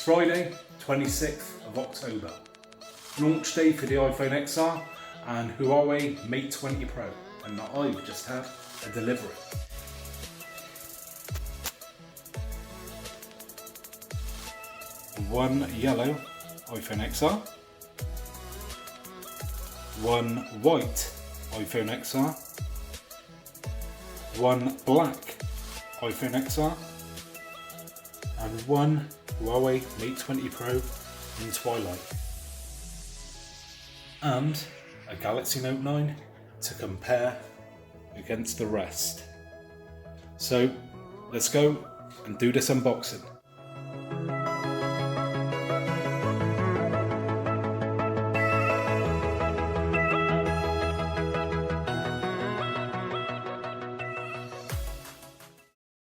Friday, 26th of October. Launch day for the iPhone XR and Huawei Mate 20 Pro, and I've just had a delivery. One yellow iPhone XR, one white iPhone XR, one black iPhone XR, and one Huawei Mate 20 Pro in Twilight, and a Galaxy Note 9 to compare against the rest. So let's go and do this unboxing.